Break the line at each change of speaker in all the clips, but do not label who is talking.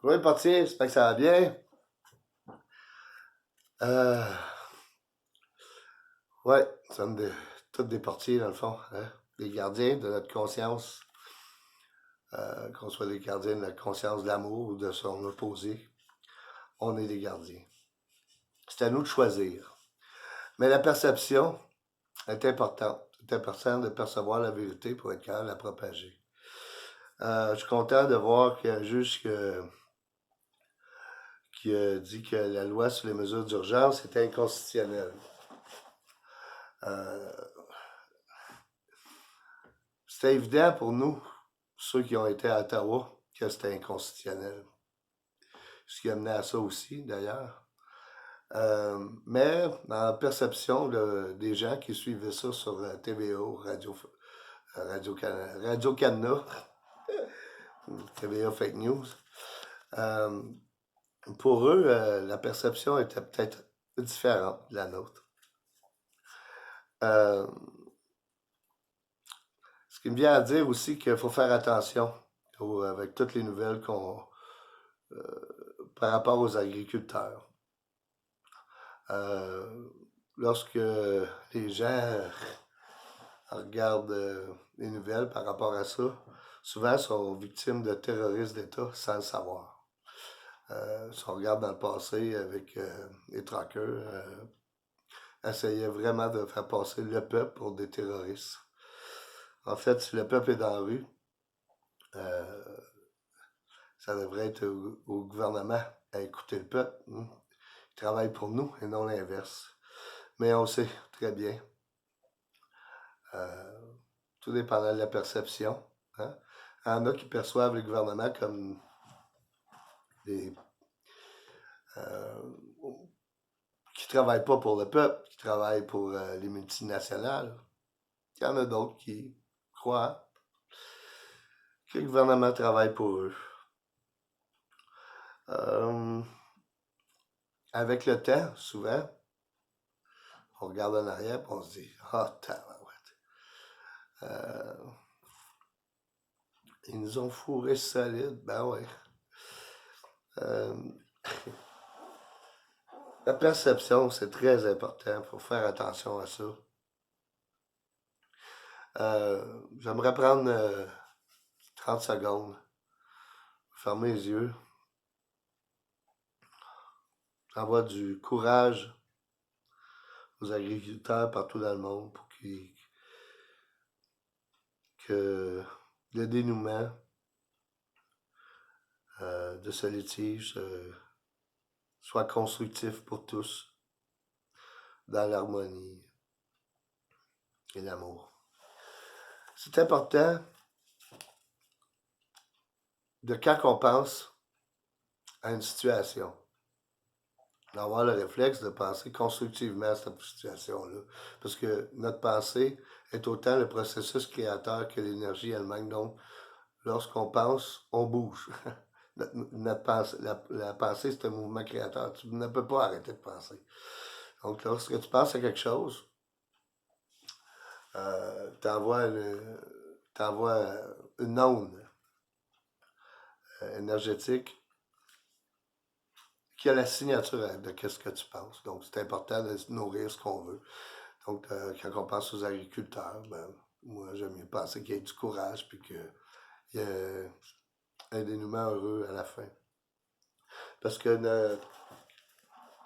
Oui, parti, j'espère que ça va bien. Euh, ouais, nous sommes tous des portiers, dans le fond, hein? Des gardiens de notre conscience, qu'on soit des gardiens de la conscience de l'amour ou de son opposé, on est des gardiens. C'est à nous de choisir. Mais la perception est importante. C'est important de percevoir la vérité pour être capable de la propager. Je suis content de voir qu'il y a un juge qui a dit que la loi sur les mesures d'urgence était inconstitutionnelle. Euh, C'était évident pour nous, ceux qui ont été à Ottawa, que c'était inconstitutionnel. Ce qui a mené à ça aussi, d'ailleurs. Mais dans la perception des gens qui suivaient ça sur TVO, Radio-Canada, TVA Fake News, euh, pour eux, la perception était peut-être différente de la nôtre. Euh, Ce qui me vient à dire aussi qu'il faut faire attention avec toutes les nouvelles par rapport aux agriculteurs. Lorsque les gens regardent les nouvelles par rapport à ça, souvent sont victimes de terroristes d'État sans le savoir. Si on regarde dans le passé avec les truckers, essayaient vraiment de faire passer le peuple pour des terroristes. En fait, si le peuple est dans la rue, euh, ça devrait être au gouvernement à écouter le peuple. Il travaille pour nous et non l'inverse. Mais on sait très bien, euh, tout dépendant de la perception. Hein? Il y en a qui perçoivent le gouvernement comme des, euh, qui ne travaillent pas pour le peuple, qui travaillent pour les multinationales. Il y en a d'autres qui croient que le gouvernement travaille pour eux. Euh, Avec le temps, souvent, on regarde en arrière et on se dit ah, tabarouette. Ils nous ont fourré solide. Ben ouais. Euh, la perception, c'est très important. Il faut faire attention à ça. J'aimerais prendre 30 secondes, fermer les yeux. J'envoie du courage aux agriculteurs partout dans le monde pour que le dénouement de ce litige soit constructif pour tous, dans l'harmonie et l'amour. C'est important de quand on pense à une situation, d'avoir le réflexe de penser constructivement à cette situation-là. Parce que notre pensée est autant le processus créateur que l'énergie elle-même. Donc, lorsqu'on pense, on bouge. Notre pensée, la pensée, c'est un mouvement créateur. Tu ne peux pas arrêter de penser. Donc, lorsque tu penses à quelque chose, tu envoies une onde énergétique qui a la signature de ce que tu penses. Donc, c'est important de nourrir ce qu'on veut. Donc, quand on pense aux agriculteurs, ben, moi, j'aime mieux penser qu'il y ait du courage puis qu'il y ait un dénouement heureux à la fin. Parce que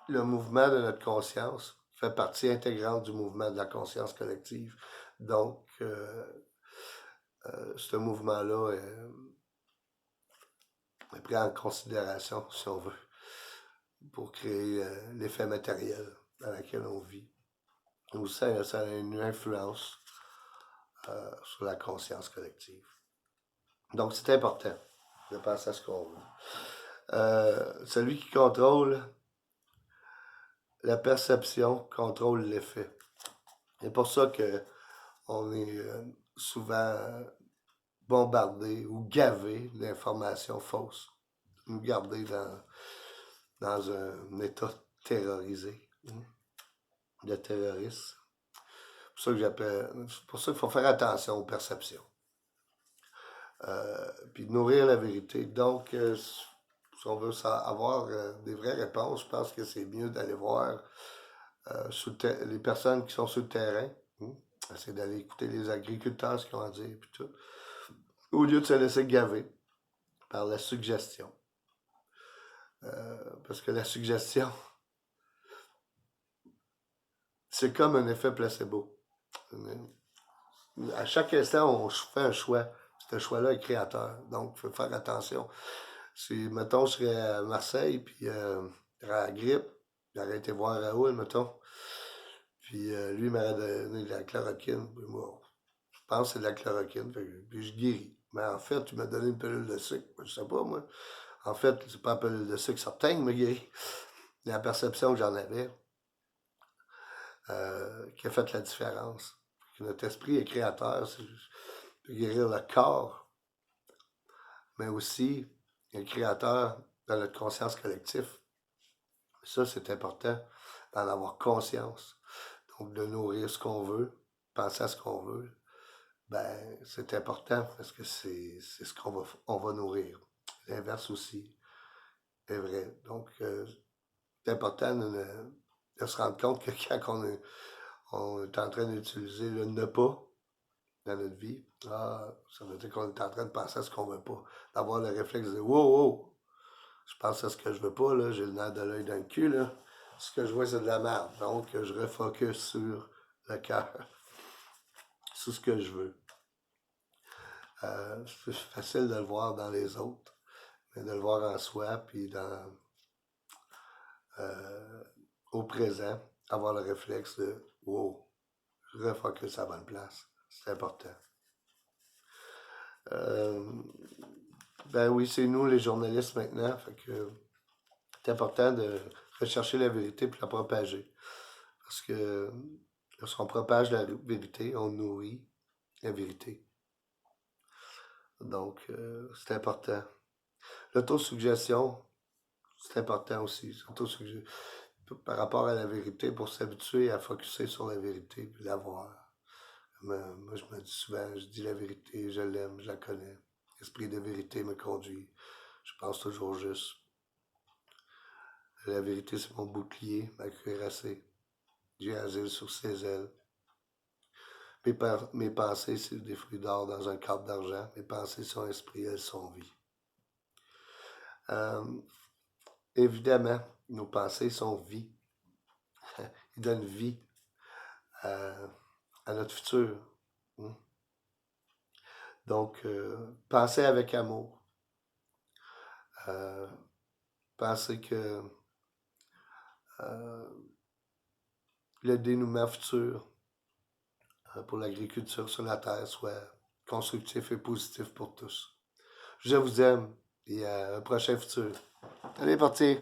le mouvement de notre conscience fait partie intégrante du mouvement de la conscience collective. Donc, ce mouvement-là est pris en considération, si on veut, pour créer l'effet matériel dans lequel on vit. Donc, ça a une influence sur la conscience collective. Donc, c'est important de penser à ce qu'on veut. Celui qui contrôle la perception contrôle l'effet. C'est pour ça qu'on est souvent bombardé ou gavé d'informations fausses, ou gardé dans un état terrorisé, de terrorisme. C'est pour ça qu'il faut faire attention aux perceptions. Puis nourrir la vérité. Donc, si on veut avoir des vraies réponses, je pense que c'est mieux d'aller voir les personnes qui sont sur le terrain. C'est d'aller écouter les agriculteurs, ce qu'ils ont à dire, puis tout. Au lieu de se laisser gaver par la suggestion. Parce que la suggestion, c'est comme un effet placebo. À chaque instant, on fait un choix. Ce choix-là est créateur. Donc, il faut faire attention. Si, mettons, je serais à Marseille, puis j'aurais la grippe, j'aurais été voir Raoul, mettons, puis lui m'aurait donné de la chloroquine. Puis moi, je pense que c'est de la chloroquine, puis je guéris. Mais en fait, tu m'as donné une pilule de sucre. Je sais pas, moi. En fait, c'est pas une pilule de sucre certain qui me guérit. La perception que j'en avais qui a fait la différence. Notre esprit est créateur, c'est peut guérir le corps, mais aussi il est créateur dans notre conscience collective. Ça, c'est important d'en avoir conscience. Donc, de nourrir ce qu'on veut, penser à ce qu'on veut, ben, c'est important parce que c'est ce on va nourrir. L'inverse aussi est vrai. Donc, c'est important de se rendre compte que quand on est en train d'utiliser le ne pas dans notre vie, ça veut dire qu'on est en train de penser à ce qu'on veut pas. D'avoir le réflexe de wow, wow, je pense à ce que je veux pas, là, j'ai le nerf de l'œil dans le cul, là. Ce que je vois, c'est de la merde. Donc, je refocus sur le cœur, sur ce que je veux. C'est facile de le voir dans les autres, mais de le voir en soi, puis au présent, avoir le réflexe de wow, je refocus à la bonne place. C'est important. Ben oui, c'est nous les journalistes maintenant. Fait que c'est important de rechercher la vérité puis la propager. Parce que lorsqu'on propage la vérité, on nourrit la vérité. Donc, c'est important. L'autosuggestion, c'est important aussi. Par rapport à la vérité, pour s'habituer à focusser sur la vérité puis la voir. Moi, je me dis souvent, je dis la vérité, je l'aime, je la connais. L'esprit de vérité me conduit. Je pense toujours juste. La vérité, c'est mon bouclier, ma cuirassée. J'ai asile sur ses ailes. Mes pensées, c'est des fruits d'or dans un cadre d'argent. Mes pensées sont esprit, elles sont vie. Évidemment, nos pensées sont vie. Ils donnent vie à notre futur. Donc, pensez avec amour. Pensez que le dénouement futur pour l'agriculture sur la Terre soit constructif et positif pour tous. Je vous aime et à un prochain futur. Allez, partir!